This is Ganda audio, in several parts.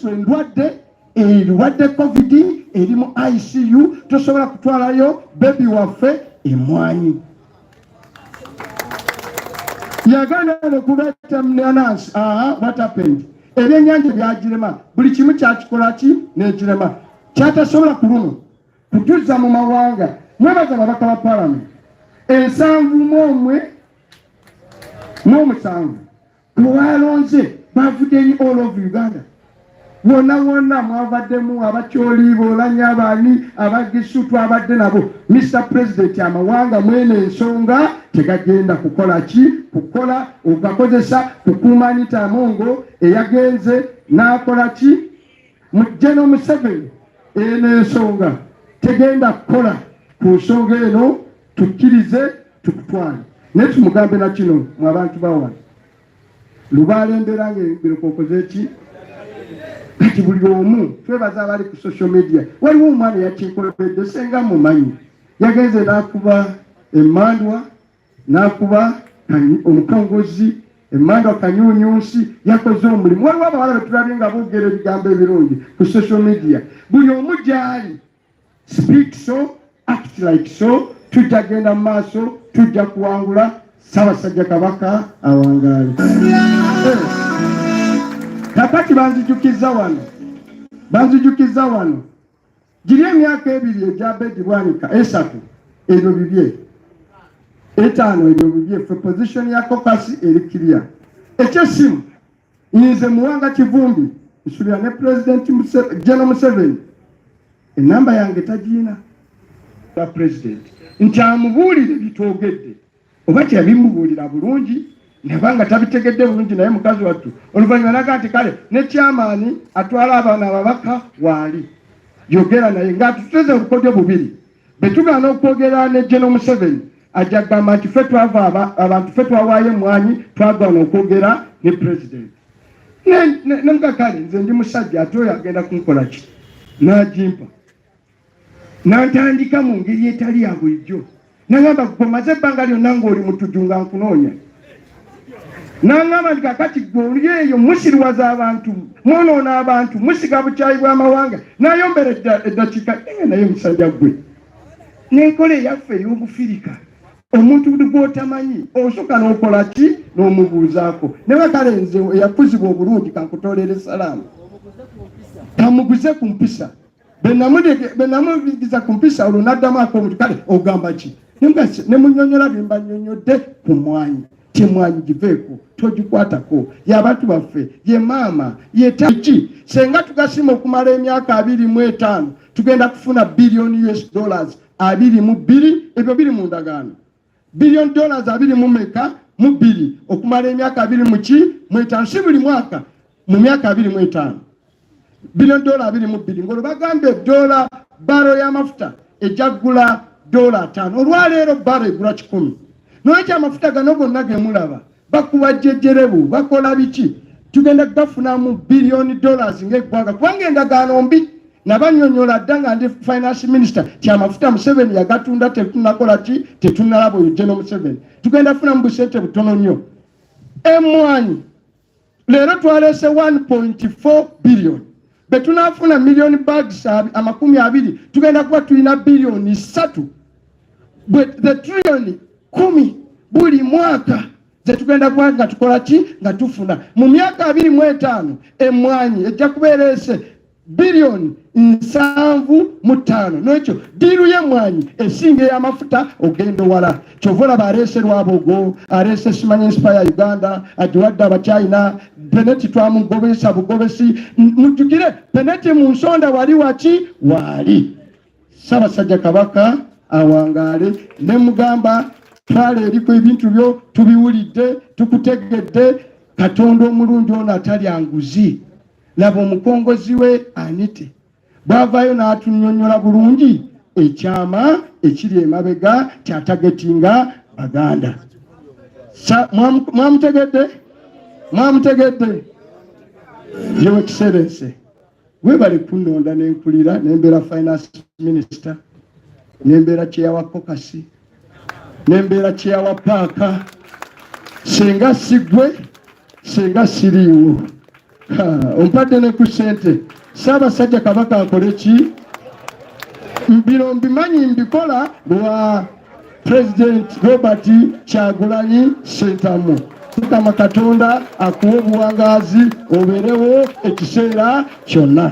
Yesu endwadde erwadde covid eri mu ICU tosobola kutwalayo baby waffe emwanyi yagana okubeta mnanasi what happened ebyennyanja byagirema buli kimu kyakikolaki nekirema kyatasobola kuluno kujuza mu mawanga mwebaza babaka ba parliament 7 kuwalonze bavuddeyo all over Uganda wonna mwavaddemu abakyoliibo olanya abaani abagisutu abadde nabo Mr. President amawanga mwene ensonga tegagenda kukola ki kukola ogakozesa kukumanita mongo eyagenze nakola ki General Museveni eno ensonga tegenda kukola ku nsonga eno tukkirize tukutwale naye tumugambe na kino mu abantu bawa lubaale embeera ng'ebirokokoze ki kati buli omu twebaza abali ku social media waliwo omwana yakinkolebedde senga mumanyi yagenze n'akuba emmandwa n'akuba omukongozi emmandwa kanyuunyuusi yakoze omulimu waliwo abawala betulabye nga boogera ebigambo ebirungi ku social media buli omu gyali speak so act like so tujja genda mu maaso tujja kuwangula Ssaabasajja Kabaka awangaale kakati banzijukiza wano giri emyaka 2 egya Bedi Bwanika 3 ebyo bibye 5 ebyo bibye for position ya caucus eri clear ekyesimu nze Muwanga Kivumbi nsubira ne President General Museveni enamba yange tagiina ya President ntamubuulire bitwogedde oba kyabimubuulira bulungi nebanga tabitegedde bulungi naye mukazi wattu oluvannyuma naga nti kale ne chairman atwala abaana ababaka waali yogera naye ng'atuteze obukodyo bubiri betugaana okwogera ne General Museveni ajja kugamba nti ffe twava abantu ffe twawaayo emwanyi twagaana okwogera ne President nemugakale nze ndi musajja ate oyo agenda kunkola ki n'agimpa n'antandika mu ngeri etali ya bulijjo nangamba gomaze ebbanga lyonna ng'oli mutujunga nkunoonya nangamba nti kakati goli eyo musiriwaza abantu mwonoona abantu musiga bukyayi bw'amawanga nayombera eddakiika naye musajja gwe n'enkola eyaffe ey'obufirika omuntu buli gw'otamanyi osooka n'okola ki n'omubuuzaako ne bakale nze eyakuzibwa obulungi kankutoolera essalaamu kamuguze ku mpisa benamubigiza ku mpisa olwo n'addamu ak'omuntu kale ogamba ki ne munyonyola bye mbanyonyodde ku mwanyi temwanyi giveeko togikwatako y'abantu baffe ye maama ye taki senga tugasima okumala emyaka 25 tugenda kufuna billion US dollars 22 ebyo biri mu ndagaano billion dollars 20 mu 2 okumala emyaka 25 si buli mwaka mu myaka 25 billion dollars 22 ngolo bagambe dola baro y'amafuta ejagula dola 5 olwaleero baro egula 10 noekya amafuta gano gonna gemulaba bakuba jjejerebu bakola biki tugenda gafunamu billion dollars ng'eggwanga kubanga endagaano mbi nabanyonyola dda nga ndi finance minister kyamafuta Museveni yagatunda tetunakola ki tetunalaba oyo General Museveni tugenda funamu busente butono nnyo emwanyi leero twaleese 1.4 billion betunafuna million bags 20 tugenda kuba tulina billion 3 the trillion 10 buli mwaka zetugenda kuba nga tukola ki nga tufuna mu myaka 25 emwanyi ejja kubeerese billion 7.5 n'ekyo diiru y'emwanyi esinga ey'amafuta ogenda wala kyovola baaleese Lwabogo aleese simanyi inspire Uganda agiwadde Abachina peneti twamugobesa bugobesi mujjukire peneti mu nsonda wali waki waali Ssaabasajja Kabaka awangaale ne mugamba twala eriko ebintu byo tubiwulidde tukutegedde Katonda omulungi ono atalya nguzi laba omukongozi we anite bwavaayo n'atunyonyola bulungi ekyama ekiri emabega kyatagetinga Baganda mwamutegedde yewe Excellency webale kunonda n'enkulira nembeera finance minister nembeera kyeyawa kokasi nembeera kyeyawa paaka senga sigwe senga siriiwo Ompadde ne ku ssente. Ssaabasajja Kabaka akole ki? Bino mbimanyi mbikola lwa President Robert Kyagulanyi Ssentamu. Mukama Katonda akuwa obuwangazi obeerewo ekiseera kyonna.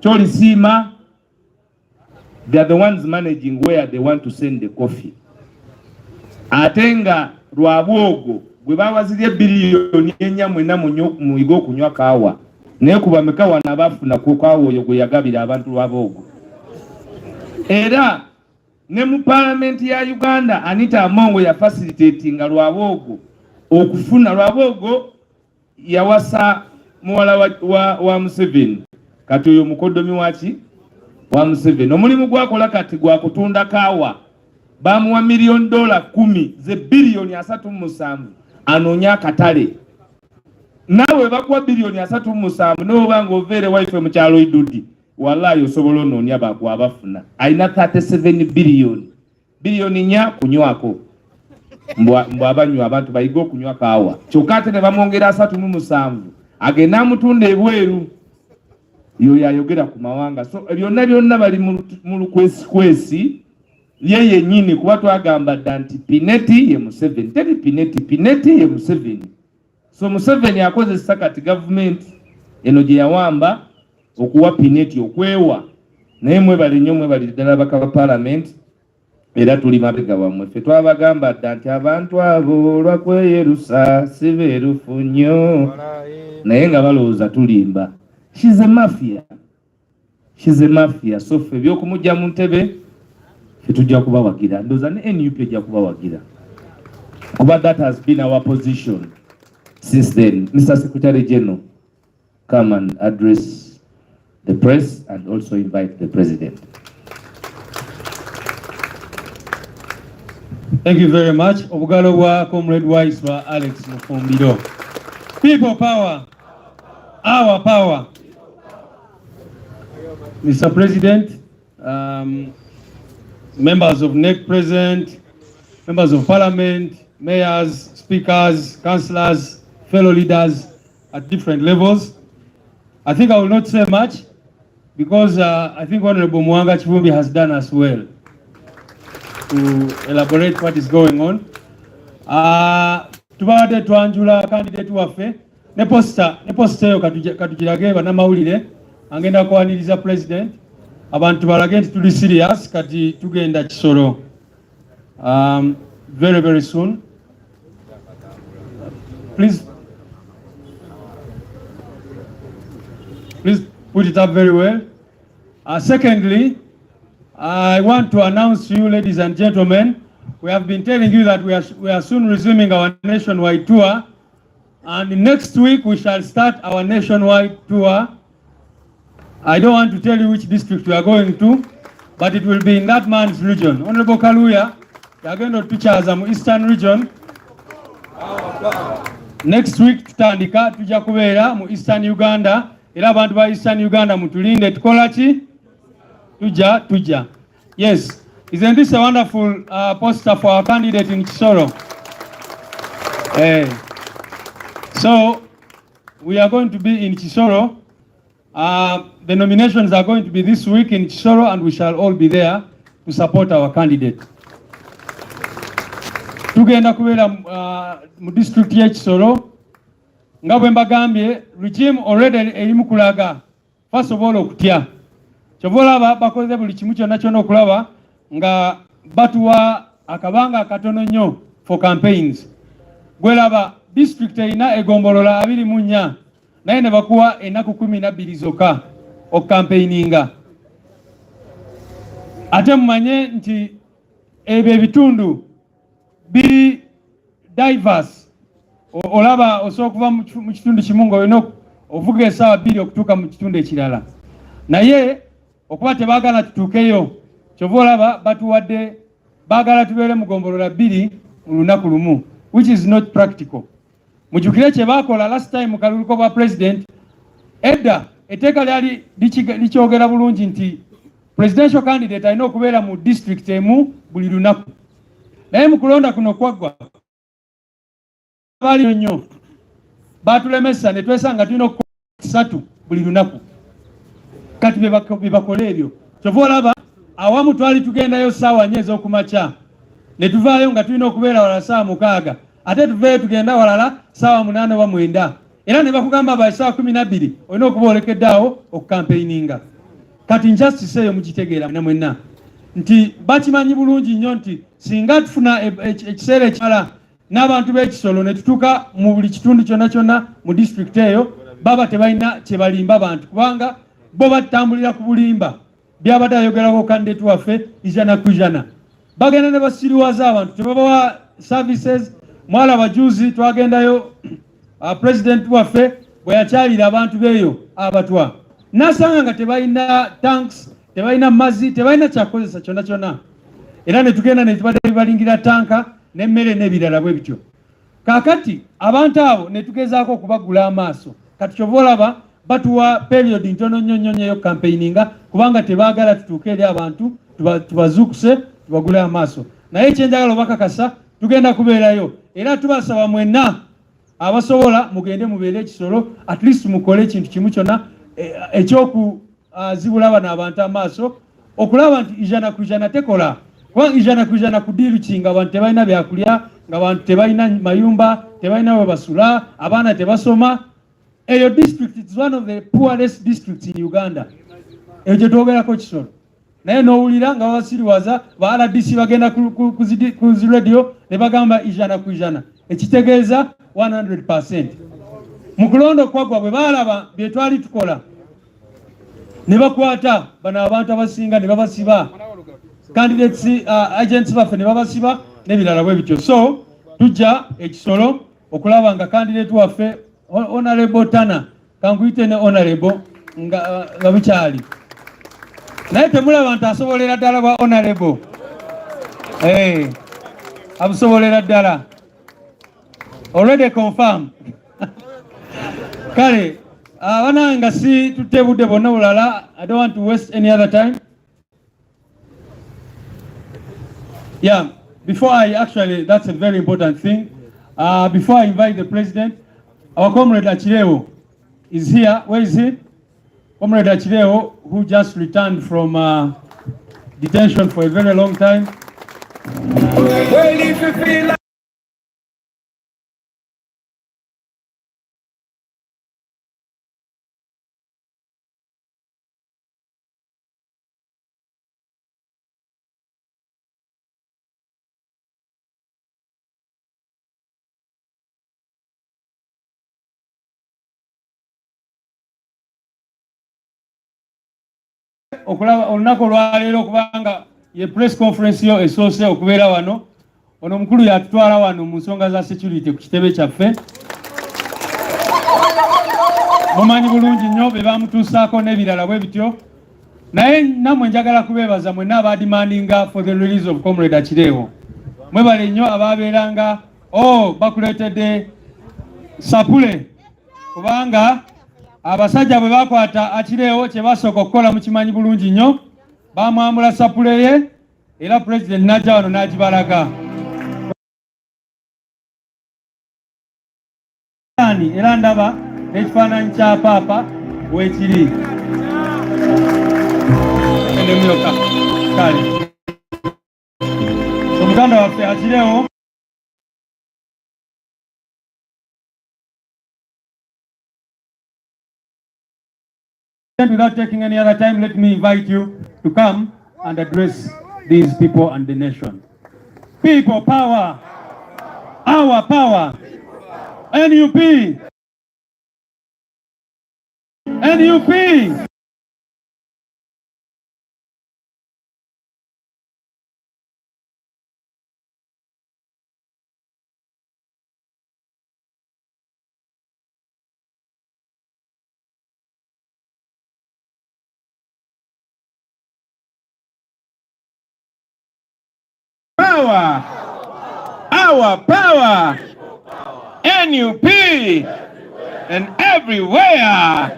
Cholisima, they are the ones managing where they want to send the coffee. Atenga Rwabogo, gwe bawazirye biliyoni ennyamwena mu igo okunywa kaawa. Naye kuba mekawa n'abafuna ku kaawa oyo gwe yagabira abantu Rwabogo. Era ne mu parliament ya Uganda Anita Amongo ya facilitating Rwabogo okufuna Rwabogo yawasa muwala wa Museveni. Kati oyo mukodomi waki wa Museveni. Omulimu gwakola kati gwa kutunda kaawa. Bamuwa $1,000,000 ze biliyoni 37 anonya katale. Nawe bakuwa biliyoni 37 n'oba ng'oveere wife mu kyalo idudi. Wallahi osobola ononya bagwa abafuna. Alina 37 biliyoni. Biliyoni 4 kunywako. Mbw abanywa abantu bayiga okunywa kaawa. Kyokka ate ne bamwongera 37 agenda amutunda ebweru. Yo yayogera ku mawanga. So byonna bali mu lukwesi yeye nyini kuba twagamba nti Pineti ye Museveni. Teri Pineti ye Museveni. So Museveni akozesa kati government eno gye yawamba okuwa Pineti okwewa. Naye mwebali nnyo mwebali ddala bakaba parliament era tuli mabega wammwe. Ffe twabagamba nti abantu abo olwakweyerusa si beerufu nnyo naye nga balowooza tulimba. She's a mafia. So ffe ebyokumujja mu ntebe ffe tujja kubawagira. Ndowooza ne NUP ejja kubawagira. Kuba that has been our position since then. Mr. Secretary General, come and address the press and also invite the President. Thank you very much. Obugalo bwa Comrade Wise wa Alex Mufumbiro. People power. Our power. Mr. President, members of NEC present, members of Parliament, mayors, speakers, councillors, fellow leaders at different levels. I think I will not say much because I think Honorable Mwanga Chivumbi has done as well to elaborate what is going on. Tubade twanjula candidate waffe ne poster yo katujirage banamawulire angenda kwaniriza president abantu balage nti tuli serious kati tugenda Kisoro very soon. Please put it up very well. Secondly, I want to announce to you, ladies and gentlemen, we have been telling you that we are soon resuming our nationwide tour, and next week we shall start our nationwide tour. I don't want to tell you which district we are going to, but it will be in that man's region. Honorable Kaluya, we are going to teach us the Eastern region. Next week tutandika tujja kubeera mu Eastern Uganda, era abantu ba Eastern Uganda mutulinde tukola ki? Tujja. Yes, isn't this a wonderful poster for our candidate in Kisoro? So we are going to be in Kisoro. The nominations are going to be this week in Kisoro, and we shall all be there to support our candidate. Tugenda kubeera mu district ya Kisoro nga bwe mbagambye regime already eri mu kulaga first of all okutya kyovolaba bakoze buli kimu kyonna kyonna okulaba nga batuwa akabanga akatono nnyo for campaigns. Gwelaba district erina egombolola 24 naye ne bakuwa ennaku 12 zokka okukampeininga. Ate mumanye nti ebyo ebitundu biri diverse. Olaba osobola okuva mu kitundu kimu ng'olina ovuga essaawa 2 okutuuka mu kitundu ekirala. Naye okuba tebaagala tutuukeyo, kyova olaba batuwadde baagala tubeere mu gombolola 2 mu lunaku lumu, which is not practical. Mujjukire kye baakola last time mu kaluluko bwa president, edda etteeka lyali likyogera bulungi nti presidential candidate alina okubeera mu district emu buli lunaku. Naye mu kulonda kuno kwaggwa baali nnyo baatulemesa ne twesanga tulina okukola 3 buli lunaku. Kati be bakola ebyo kyova olaba awamu twali tugendayo ssaawa 4 ez'okumakya ne tuvaayo nga tulina okubeera walala ssaawa 6, ate tuveeyo tugenda walala ssaawa 8 oba 9, era ne bakugamba ba ssaawa 12 olina okuba olekeddaawo okukampeininga. Kati injustice eyo mugitegeera mwenna nti bakimanyi bulungi nnyo nti singa tufuna ekiseera ekimala n'abantu b'Ekisolo ne tutuuka mu buli kitundu kyonna kyonna mu district eyo baba tebalina kye balimba abantu, kubanga bo batambulira ku bulimba byabadde ayogerako kandidate waffe 100%. Bagenda ne basiriwaza abantu tebabawa services. Mwala bajuzi twagendayo president waffe bwe yakyalira abantu beeyo abatwa n'asanga nga tebalina tanks, tebalina mazzi, tebalina kyakozesa kyonna kyonna, era ne tugenda ne tubadde balingira tanka n'emmere n'ebirala bwe bityo. Kaakati abantu abo ne tugezaako okubagula amaaso, kati kyova olaba batuwa period ntono nnyo nnyo eyo campaigninga, kubanga tebaagala tutuuke eri abantu tubazuukuse tubagule amaaso. Naye ekyenjagala obakakasa tugenda kubeerayo, era tubasaba mwenna abasobola mugende mubeere Ekisolo, at least mukole ekintu kimu kyonna ekyokuzibula bano abantu amaaso, okulaba nti 100% tekola. Kubanga 100% kudiiru ki nga abantu tebalina byakulya, nga abantu tebalina mayumba, tebalina we basula, abaana tebasoma. Eyo district is one of the poorest districts in Uganda. Eyo gye twogerako Kisoro. Naye n'owulira nga babasiriwaza ba RDC bagenda ku zi radio ne bagamba 100%, ekitegeeza 100%. Mu kulonda kwaggwa bwe baalaba bye twali tukola ne bakwata bano abantu abasinga ne babasiba, candidates agents baffe ne babasiba n'ebirala bwe bityo. So tujja Ekisolo okulaba nga candidate waffe Honorable Tana kanguyite ne Honorable nga bukyali, naye temulaba nti asobolera ddala bwa Honorable. Abusobolera ddala, already confirm. Kale abana nga si tutebudde bonna bulala, I don't want to waste any other time. Yeah, before I actually, that's a very important thing. Before I invite the president, our comrade Achireo is here. Where is he? Comrade Achireo, who just returned from detention for a very long time. Well, if you feel like olunaku olwaleero kubanga ye press conference yo esoose okubeera wano. Ono omukulu yatutwala wano mu nsonga za security ku kitebe kyaffe. Mumanyi bulungi nnyo be bamutuusaako n'ebirala bwe bityo. Naye nammwe njagala kubeebaza mwenna abadimandinga for the release of Comrade Akireewo. Mwebale nnyo abaabeeranga bakuleetedde sapule kubanga abasajja bwe bakwata Akireewo kye basooka okukola mukimanyi bulungi nnyo, bamwambula sapule ye era President n'ajja wano n'agibalaga. Era ndaba n'ekifaananyi kya Paapa weekiri. Kale omuganda waffe Akireewo without taking any other time, let me invite you to come and address these people and the nation. People power, our power, NUP, NUP. Power, our power, NUP, and everywhere.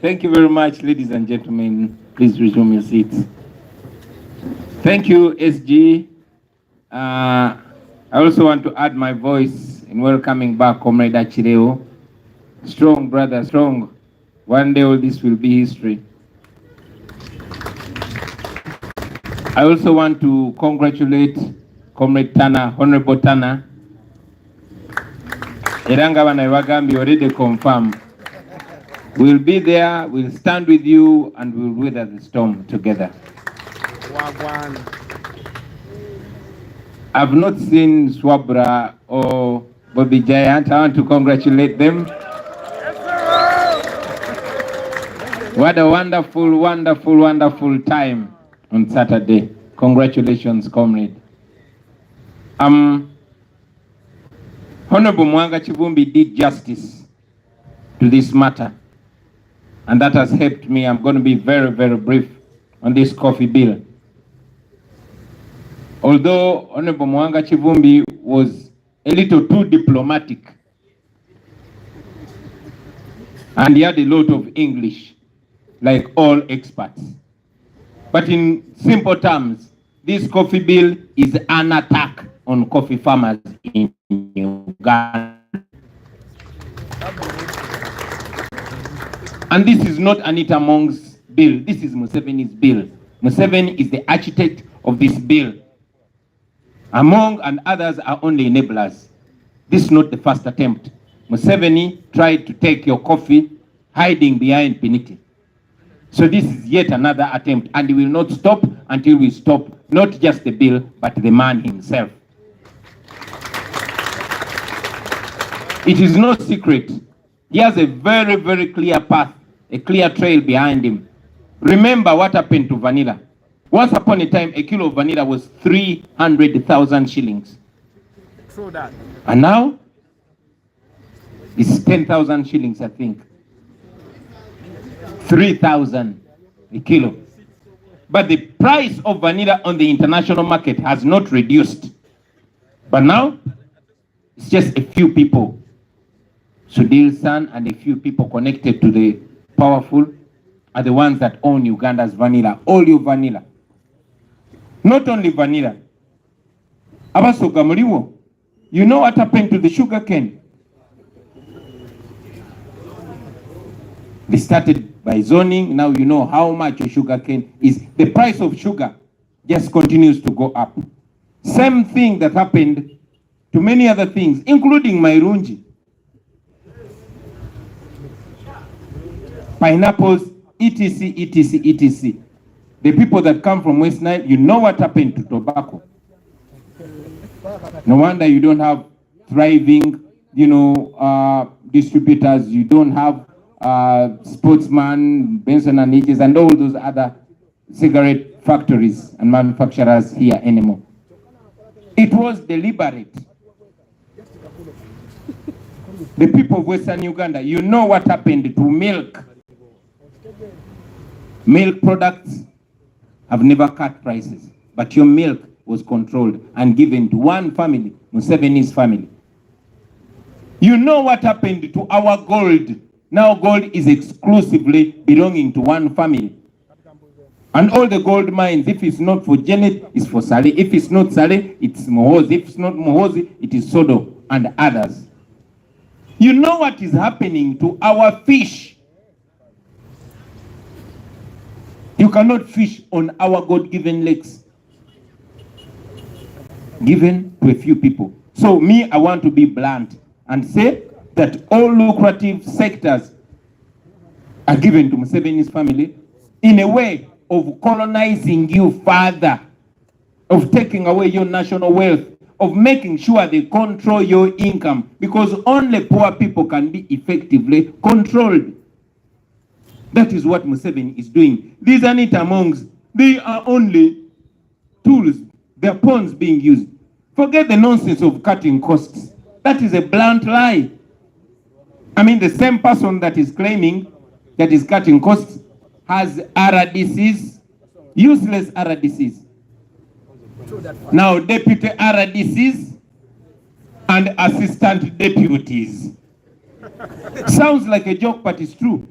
Thank you very much, ladies and gentlemen. Please resume your seats. Thank you, SG. I also want to add my voice in welcoming back Comrade Akireewo. Strong, brother, strong. One day all this will be history. I also want to congratulate Comrade Tana, Honorable Tana. Erangabana Iwagambi already confirmed. We'll be there, we'll stand with you, and we'll weather the storm together. I've not seen Swabra or Bobby Giant. I want to congratulate them. What a wonderful, wonderful, wonderful time on Saturday. Congratulations, comrade. Honorable Mwanga Chivumbi did justice to this matter, and that has helped me. I'm going to be very, very brief on this coffee bill. Although Honorable Mwanga Chivumbi was a little too diplomatic, and he had a lot of English, like all experts. But in simple terms, this coffee bill is an attack on coffee farmers in Uganda. And this is not Anita Mong's bill. This is Museveni's bill. Museveni is the architect of this bill. Among and others are only enablers. This is not the first attempt. Museveni tried to take your coffee hiding behind Piniti. So this is yet another attempt, and he will not stop until we stop not just the bill, but the man himself. It is no secret. He has a very, very clear path, a clear trail behind him. Remember what happened to vanilla. Once upon a time, a kilo of vanilla was 300,000 shillings. True that. And now, it's 10,000 shillings, I think. 3,000 a kilo. But the price of vanilla on the international market has not reduced. But now, it's just a few people. Sudhir San and a few people connected to the powerful are the ones that own Uganda's vanilla, all your vanilla. Not only vanilla. Abasoga muliwo. You know what happened to the sugar cane? They started by zoning. Now you know how much a sugar cane is. The price of sugar just continues to go up. Same thing that happened to many other things, including Mairunji. Pineapples, etc., etc., etc. The people that come from West Nile, you know what happened to tobacco. No wonder you don't have thriving, distributors. You don't have sportsman, Benson and Hedges, and all those other cigarette factories and manufacturers here anymore. It was deliberate. The people of Western Uganda, you know what happened to milk. Milk products have never cut prices, but your milk was controlled and given to one family, Museveni's family. You know what happened to our gold. Now gold is exclusively belonging to one family. And all the gold mines, if it's not for Janet, it's for Sale. If it's not Sale, it's Mohozi. If it's not Mohozi, it is Sodo and others. You know what is happening to our fish. You cannot fish on our God-given lakes, given to a few people. So me, I want to be blunt and say that all lucrative sectors are given to Museveni's family in a way of colonizing you further, of taking away your national wealth, of making sure they control your income, because only poor people can be effectively controlled. That is what Museveni is doing. These are not amongst, they are only tools, they are pawns being used. Forget the nonsense of cutting costs. That is a blunt lie. I mean, the same person that is claiming that is cutting costs has RDCs, useless RDCs. Now deputy RDCs and assistant deputies. Sounds like a joke, but it's true.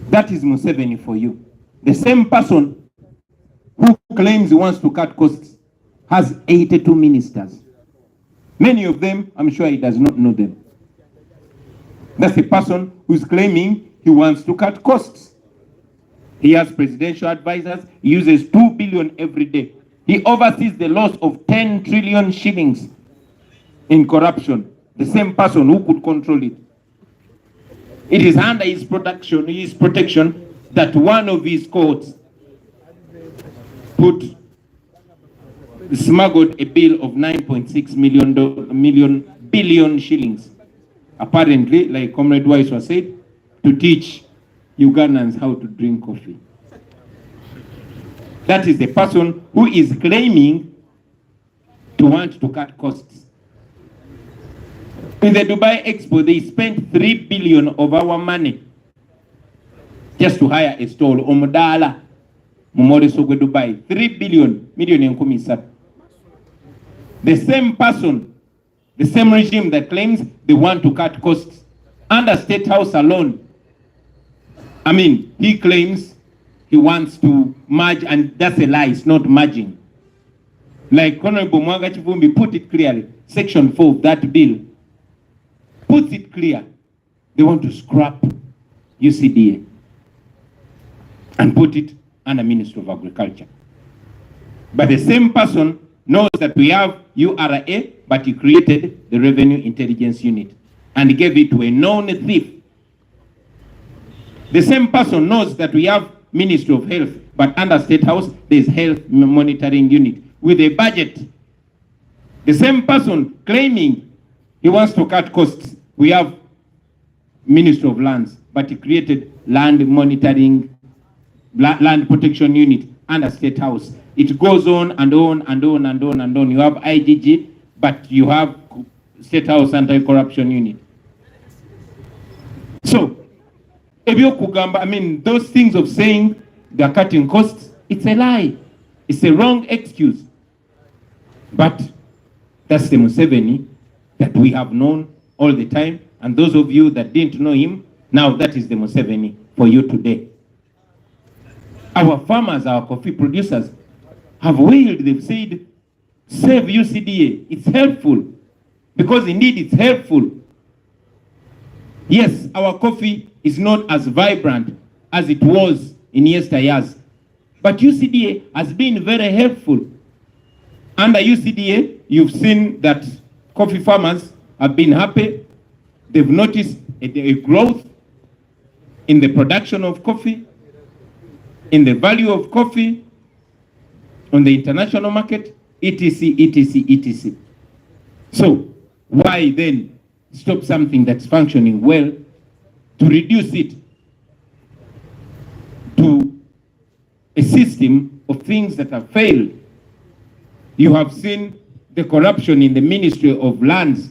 That is Museveni for you. The same person who claims he wants to cut costs has 82 ministers. Many of them, I'm sure he does not know them. That's the person who's claiming he wants to cut costs. He has presidential advisors. He uses 2 billion every day. He oversees the loss of 10 trillion shillings in corruption. The same person who could control it. It is under his protection that one of his courts smuggled a bill of 9.6 billion shillings. Apparently, like Comrade Weiss was said, to teach Ugandans how to drink coffee. That is the person who is claiming to want to cut costs. In the Dubai Expo, they spent 3 billion of our money just to hire a stall. Omudala, Mumorisogwe Dubai. 3 billion, million in Kumisa. The same person, the same regime that claims they want to cut costs under State House alone. I mean, he claims he wants to merge, and that's a lie, it's not merging. Like Honorable Mwanga Chivumbi put it clearly, Section 4 of that bill puts it clear. They want to scrap UCDA and put it under Ministry of Agriculture. But the same person knows that we have URA, but he created the Revenue Intelligence Unit and gave it to a known thief. The same person knows that we have Ministry of Health, but under State House, there's Health Monitoring Unit with a budget. The same person claiming he wants to cut costs, we have Ministry of Lands, but he created Land Protection Unit under State House. It goes on and on and on and on and on. You have IGG, but you have State House Anti-Corruption Unit. So, I mean, those things of saying they're cutting costs, it's a lie. It's a wrong excuse. But that's the Museveni that we have known all the time. And those of you that didn't know him, now that is the Museveni for you today. Our farmers, our coffee producers have wailed, they've said, save UCDA, it's helpful. Because indeed it's helpful. Yes, our coffee is not as vibrant as it was in yesteryears. But UCDA has been very helpful. Under UCDA, you've seen that coffee farmers have been happy. They've noticed a growth in the production of coffee, in the value of coffee, on the international market, etc., etc., etc. So, why then stop something that's functioning well to reduce it to a system of things that have failed. You have seen the corruption in the Ministry of Lands,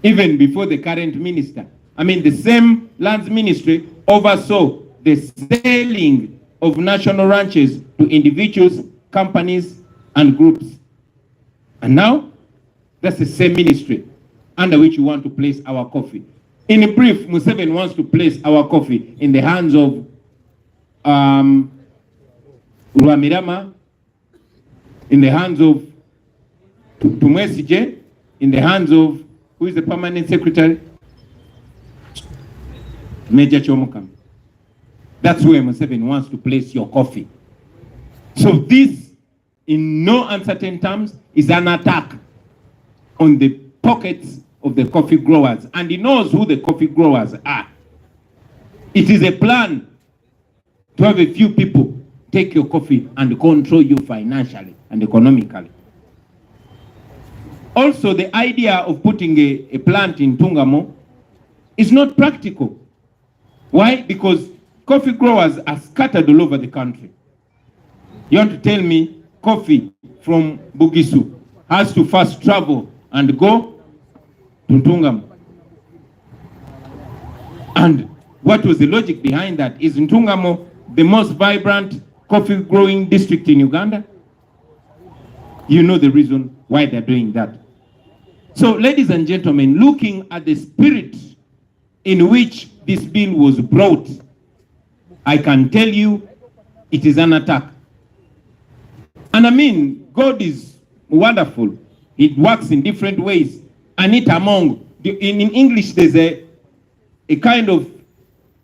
even before the current minister. I mean, the same Lands Ministry oversaw the selling of national ranches to individuals, companies, and groups. And now, that's the same ministry under which you want to place our coffee. In brief, Museveni wants to place our coffee in the hands of Rwamirama, in the hands of Tumwesije, in the hands of, who is the permanent secretary? Major Chomukam. That's where Museveni wants to place your coffee. So this, in no uncertain terms, is an attack on the pockets of the coffee growers. And he knows who the coffee growers are. It is a plan to have a few people take your coffee and control you financially and economically. Also, the idea of putting a plant in Tungamo is not practical. Why? Because coffee growers are scattered all over the country. You want to tell me coffee from Bugisu has to first travel and go to Ntungamo? And what was the logic behind that? Is Ntungamo the most vibrant coffee growing district in Uganda? You know the reason why they're doing that. So, ladies and gentlemen, looking at the spirit in which this bill was brought, I can tell you it is an attack. And I mean, God is wonderful. It works in different ways. And it among, in English, there's a kind of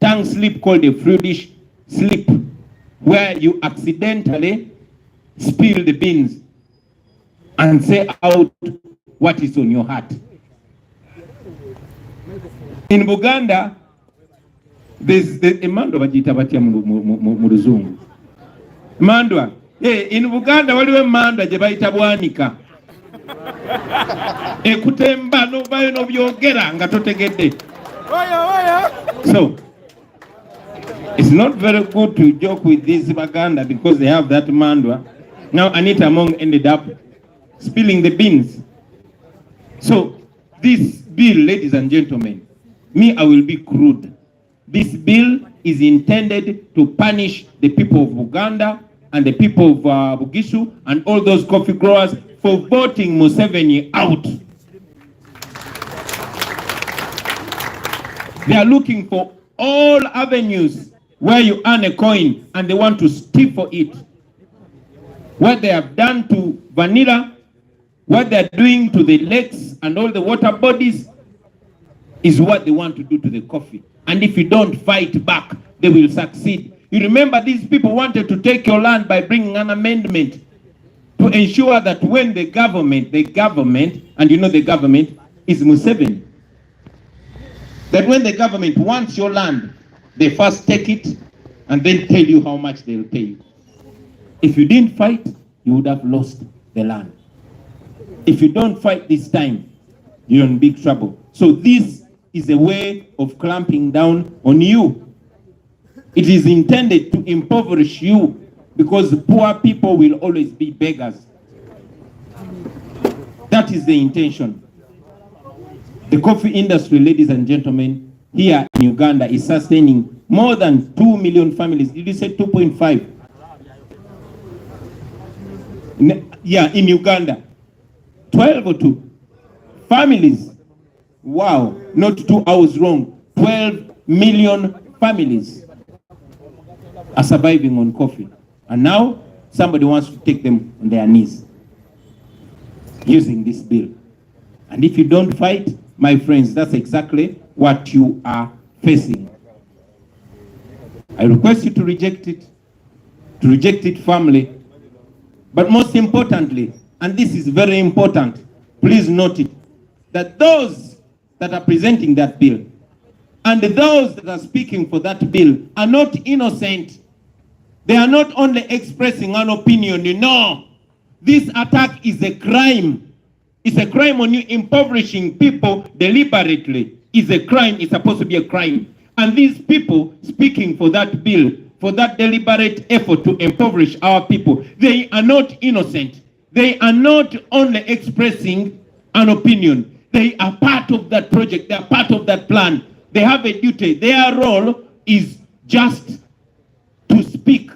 tongue slip called a Freudish slip, where you accidentally spill the beans and say out what is on your heart. In Buganda, there's a mandwa bajita batya mu Luzungu. Mandwa. In Buganda waliwo mandwa gye bayita bwanika. Ekutemba n'ovayo n'obyogera nga totegedde. So, it's not very good to joke with this Baganda because they have that mandwa. Now Anita Among ended up spilling the beans. So this bill, ladies and gentlemen, I will be crude. This bill is intended to punish the people of Uganda and the people of Bugisu and all those coffee growers for voting Museveni out. They are looking for all avenues where you earn a coin and they want to steal for it. What they have done to vanilla, what they are doing to the lakes and all the water bodies is what they want to do to the coffee. And if you don't fight back, they will succeed. You remember these people wanted to take your land by bringing an amendment to ensure that when the government, and you know the government is Museveni, that when the government wants your land, they first take it and then tell you how much they'll pay you. If you didn't fight, you would have lost the land. If you don't fight this time, you're in big trouble. So this is a way of clamping down on you. It is intended to impoverish you because poor people will always be beggars. That is the intention. The coffee industry, ladies and gentlemen, here in Uganda is sustaining more than 2 million families. Did you say 2.5? Yeah, in Uganda. 12 or 2 families. Wow, not 2, I was wrong. 12 million families are surviving on coffee. And now somebody wants to take them on their knees using this bill. And if you don't fight, my friends, that's exactly what you are facing. I request you to reject it firmly. But most importantly, and this is very important, please note it, that those that are presenting that bill and those that are speaking for that bill are not innocent. They are not only expressing an opinion, you know. This attack is a crime. It's a crime on you. Impoverishing people deliberately is a crime. It's supposed to be a crime. And these people speaking for that bill for that deliberate effort to impoverish our people. They are not innocent. They are not only expressing an opinion. They are part of that project. They are part of that plan. They have a duty. Their role is just to speak.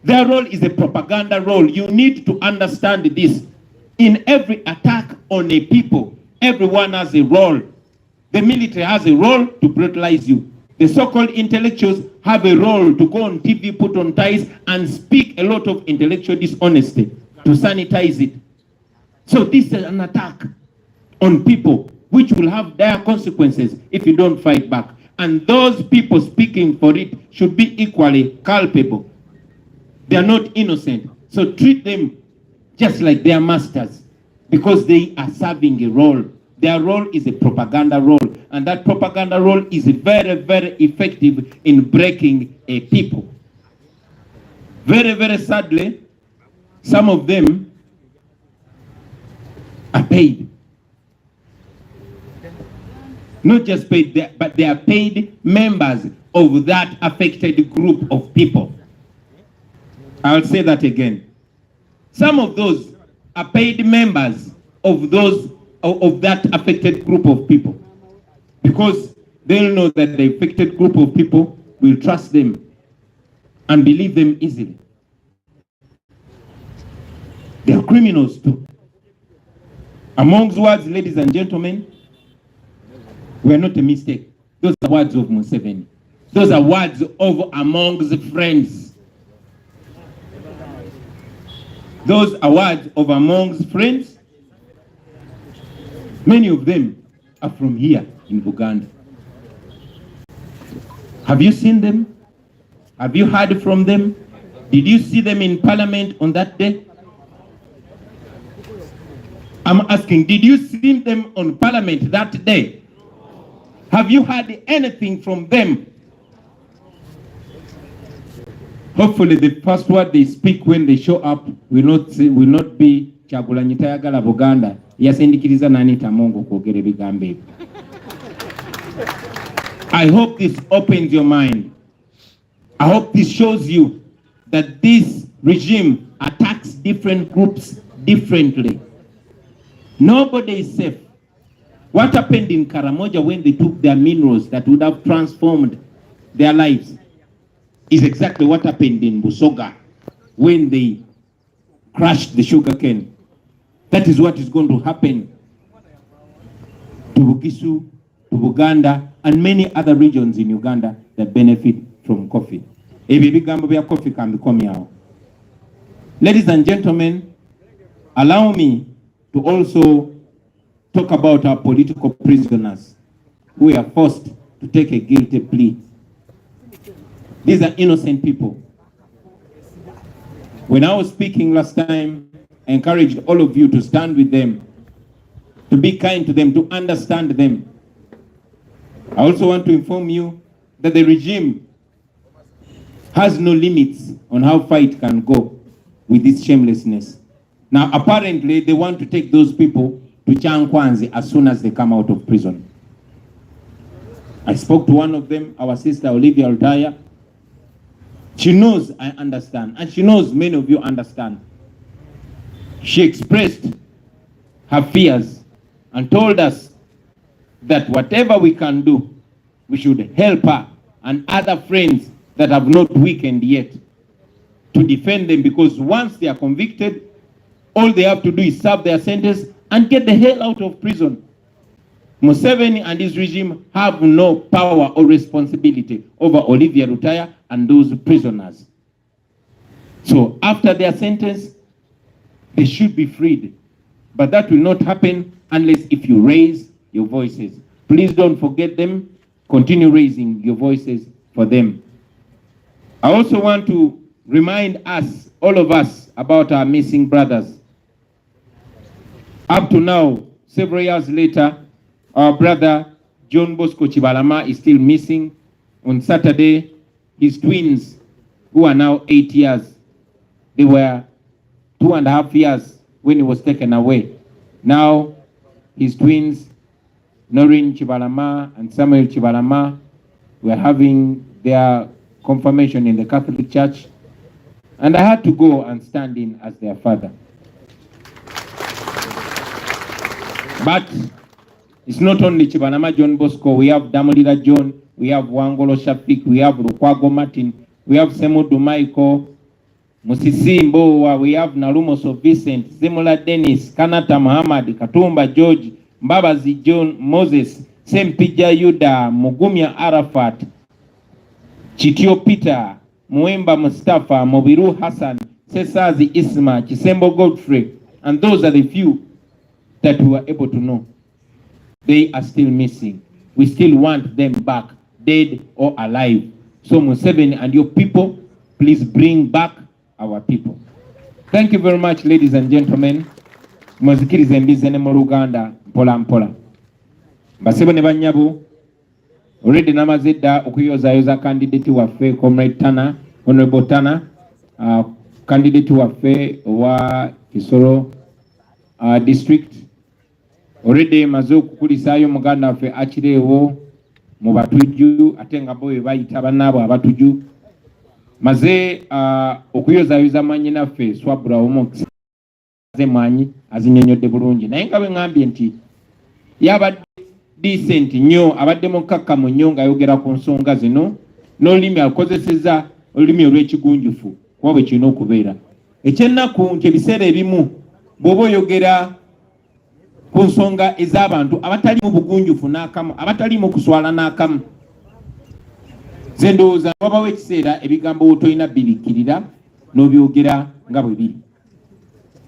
Their role is a propaganda role. You need to understand this. In every attack on a people, everyone has a role. The military has a role to brutalize you. The so-called intellectuals have a role to go on TV, put on ties, and speak a lot of intellectual dishonesty to sanitize it. So this is an attack on people which will have dire consequences if you don't fight back. And those people speaking for it should be equally culpable. They are not innocent. So treat them just like their masters, because they are serving a role. Their role is a propaganda role, and that propaganda role is very, very effective in breaking a people. Very, very sadly, some of them are paid. Not just paid, but they are paid members of that affected group of people. I'll say that again. Some of those are paid members of that affected group of people, because they'll know that the affected group of people will trust them and believe them easily. They are criminals too. Amongst words, ladies and gentlemen, were not a mistake. Those are words of Museveni. Those are words of amongst friends. Those are words of amongst friends. Many of them are from here in Buganda. Have you seen them? Have you heard from them? Did you see them in Parliament on that day? I'm asking, did you see them on Parliament that day? Have you heard anything from them? Hopefully the first word they speak when they show up will not be Kyagulanyi tayagala Buganda yasindikiriza nani tamongo kwogera ebigambo ebyo. I hope this opens your mind. I hope this shows you that this regime attacks different groups differently. Nobody is safe. What happened in Karamoja when they took their minerals that would have transformed their lives is exactly what happened in Busoga when they crushed the sugarcane. That is what is going to happen to Bugisu, to Buganda, and many other regions in Uganda that benefit from coffee. Coffee can be coming out. Ladies and gentlemen, allow me to also talk about our political prisoners who are forced to take a guilty plea. These are innocent people. When I was speaking last time, I encouraged all of you to stand with them, to be kind to them, to understand them. I also want to inform you that the regime has no limits on how far it can go with this shamelessness. Now, apparently, they want to take those people to Chankwanzi as soon as they come out of prison. I spoke to one of them, our sister Olivia Altaya. She knows I understand, and she knows many of you understand. She expressed her fears and told us that whatever we can do, we should help her and other friends that have not weakened yet to defend them, because once they are convicted, all they have to do is serve their sentence and get the hell out of prison. Museveni and his regime have no power or responsibility over Olivia Rutaya and those prisoners. So after their sentence, they should be freed. But that will not happen unless if you raise your voices. Please don't forget them. Continue raising your voices for them. I also want to remind us, all of us, about our missing brothers. Up to now, several years later, our brother John Bosco Chibalama is still missing. On Saturday, his twins, who are now 8 years, they were 2.5 years when he was taken away. Now, his twins, Noreen Chibalama and Samuel Chibalama, were having their confirmation in the Catholic Church, and I had to go and stand in as their father. But it's not only Chibanama John Bosco, we have Damolira John, we have Wangolo Shafik, we have Lukwago Martin, we have Semudu Michael, Musisi Mbowa, we have Nalumoso Vincent, Zemola Dennis, Kanata Muhammad, Katumba George, Mbabazi John Moses, Sempija Yuda, Mugumya Arafat, Chitio Peter, Muemba Mustafa, Mobiru Hassan, Sesazi Isma, Chisembo Godfrey, and those are the few that we were able to know. They are still missing. We still want them back, dead or alive. So Museveni and your people, please bring back our people. Thank you very much, ladies and gentlemen. Mwazikiriza mbizene mu Luganda mpola mpola. Basebo ne banyabu already namazedda okuyozayoza candidate waffe Comrade Tana, Honorable Tana, candidate waffe wa Kisoro district. Already maze okukulisaayo muganda waffe Akireewo mu Batuju ate nga bo bayita bannabo Abatuju. Maze okuyozayoza manyi naffe Swabra Omox ze mwanyi azinyonyodde bulungi naye nga bwe ngambye nti yabadde decent nnyo abadde mukkakkamu nnyo ng'ayogera ku nsonga zino n'olulimi alukozesezza olulimi olw'ekigunjufu kuba bwe kirina okubeera. Ekyennaku nti ebiseera ebimu bw'oba oyogera ku nsonga ez'abantu abatalimu bugunjufu n'akamu abatalimu kuswala n'akamu, ze ndowooza wabawo ekiseera ebigambo wotolina bibikkirira n'obyogera nga bwe biri.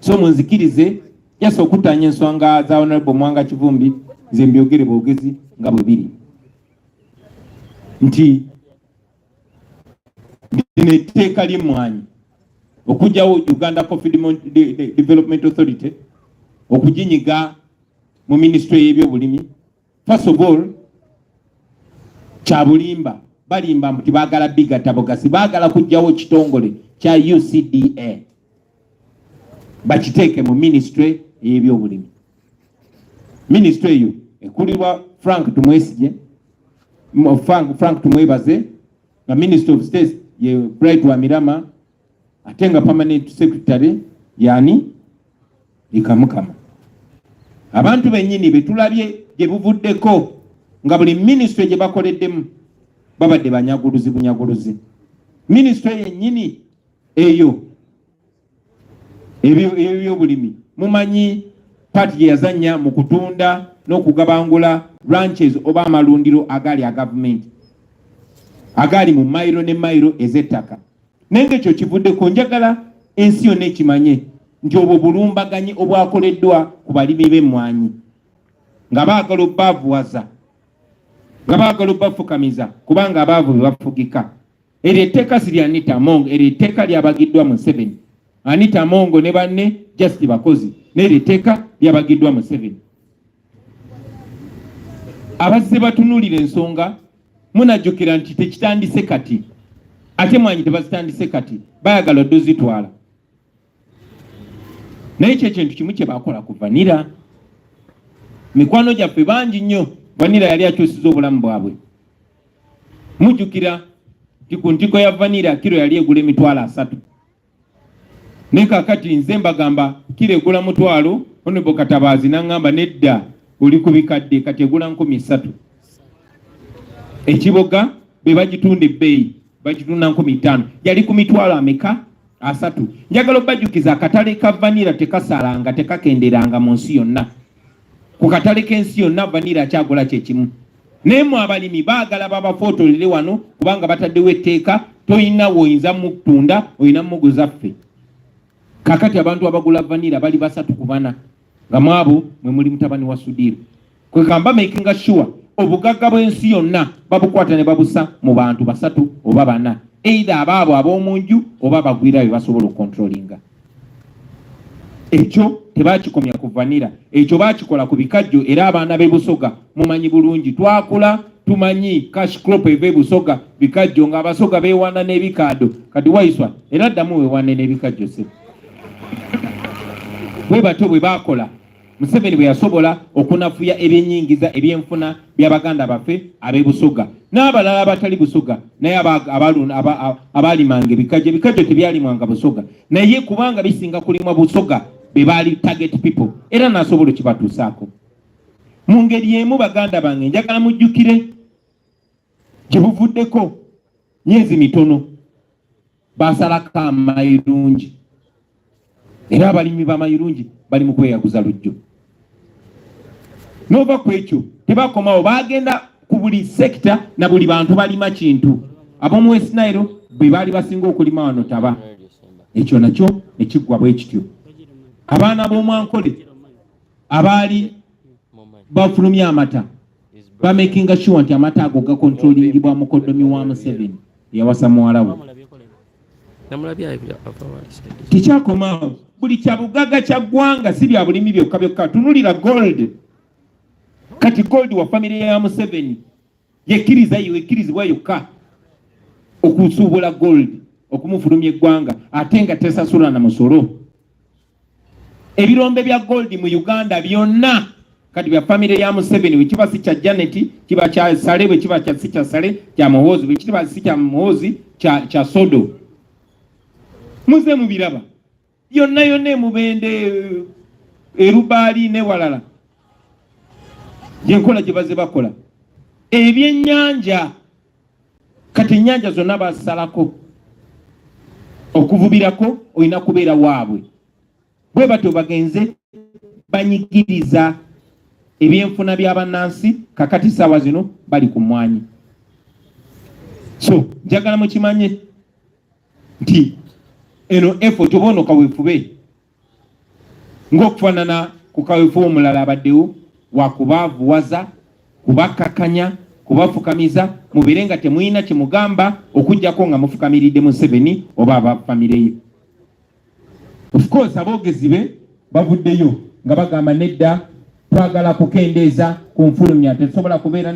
So munzikirize yasa okutanya ensonga za Honorable Mwanga Kivumbi ze mbyogere bwogezi nga bwe biri nti lino etteeka ly'emmwanyi okugyawo Uganda Coffee Development Authority okuginyiga mu ministry y'ebyobulimi. First of all, kyabulimba balimba nti baagala bigatta bogasi, baagala kugyawo kitongole kya UCDA bakiteeke mu ministry y'ebyobulimi. Ministry eyo ekulirwa Frank Tumwesige, Frank Tumwebaze, nga Minister of State ye Bright Wamirama, ate nga Permanent Secretary yani Ikamukama. Abantu bennyini betulabye gye buvuddeko nga buli ministry gye bakoleddemu babadde banyaguluzi bunyaguluzi. Ministry yennyini eyo ebyobulimi mumanyi party gye yazanya mu kutunda n'okugabangula ranches oba amalundiro agali a government agali mu mayiro ne mayiro ez'ettaka. Naye ng'ekyo kivuddeko njagala ensi yonna ekimanye nti obwo bulumbaganyi obwakoleddwa ku balimi b'emmwanyi nga baagala obbaavuwaza, nga baagala obbafukamiza kubanga abaavu be bafugika. Eryo etteeka si lya Anita Mongo, eryo etteeka lyabagiddwa Museveni. Anita Mongo ne banne just bakozi, n'eryo etteeka lyabagiddwa Museveni. Abazze batunuulira ensonga munajjukira nti tekitandise kati, ate mwanyi tebazitandise kati, bayagala oddozitwala. Naye ekyo ekintu kimu kye bakola ku Vanilla. Mikwano gyaffe bangi nnyo Vanilla yali akyusiza obulamu bwabwe. Mujjukira nti ku ntiko ya Vanilla kiro yali egula $300. Naye kaakati nze mbagamba kiro egula $1,000, Honorable Katabazi n'aŋŋamba nedda oli ku bikadde kati egula $3,000. Ekiboga be bagitunda ebbeeyi bagitunda $5,000, yali ku $300. Njagala obbajjukiza akatale ka Vanilla tekasalanga tekakenderanga mu nsi yonna. Ku katale k'ensi yonna Vanilla akyagula kyekimu. Naye mu abalimi baagala babafootolere wano kubanga bataddewo etteeka toyina woyinza mu kutunda, oyina muguza ffe. Kakati abantu abagula Vanilla bali 3 nga mwabo mwe muli mutabani wa Sudiru. Kwe kamba making sure obugagga bw'ensi yonna babukwata ne babusa mu bantu 3 oba 4. Either ababo ab'omunju oba bagwira bye basobola okontrolinga. Ekyo tebakikomya ku Vanilla, ekyo bakikola ku bikajjo era abaana b'e Busoga mumanyi bulungi. Twakula tumanyi cash crop eve Busoga bikajjo nga abasoga beewana n'ebikaado. Kati waiswa era ddamu weewane n'ebikajjo se. Bwe batyo bwe bakola Museveni bwe yasobola okunafuya ebyennyingiza ebyenfuna by'Abaganda baffe ab'e Busoga. n'abalala abatali Busoga naye abalimanga ebikajjo tebyalimwanga Busoga naye kubanga bisinga kulimwa Busoga be baali target people era nasobola kibatuusaako. Mu ngeri emu baganda bange njagala mujjukire gye buvuddeko myezi mitono basalako amayirungi era abalimi b'amayirungi bali mu kweyaguza lujjo. N'ova ku ekyo tebakomawo bagenda ku buli sekita na buli bantu balima kintu. Ab'omu West Nile bwe baali basinga okulima wano Taba, ekyo nakyo ne kiggwa bwe kityo. Abaana b'Omwankole abaali bafulumya amata bamakinga sure nti amata ago gakontrolingibwa mukoddomi wa Museveni yawasa muwala we. Tikyakomawo buli kyabugaga kya ggwanga si bya bulimi byokka byokka. Tunulira gold. Kati gold wa family ya Museveni yekkirizibwa yokka okusuubula gold okumufulumya eggwanga ate nga tesasula na musolo. Ebirombe bya gold mu Uganda byonna kati bya family ya Museveni, wekiba si kya Janet kiba kya Sale, wekiba kya si kya Sale kya Muhoozi, wekiba si kya Muhoozi kya Sodo. Muze mubiraba yonna emubende erubaali ne walala yenkola gye baze bakola ebyennyanja. Kati ennyanja zonna basalako okuvubirako olina kubeera waabwe. Bwe batyo bagenze banyigiriza ebyenfuna by'abannansi kakati ssaawa zino bali ku mwanyi. So njagala mukimanye nti eno effort oba ono kaweefube ng'okufaanana ku kaweefube omulala abaddewo wakubaavuwaza, kubakakanya, kubafukamiza mubeere nga temuyina kimugamba okujjako nga mufukamiridde Museveni oba abafamire ye. Of course aboogezi be bavuddeyo nga bagamba nedda twagala kukendeeza ku nfulumya, tetusobola kubeera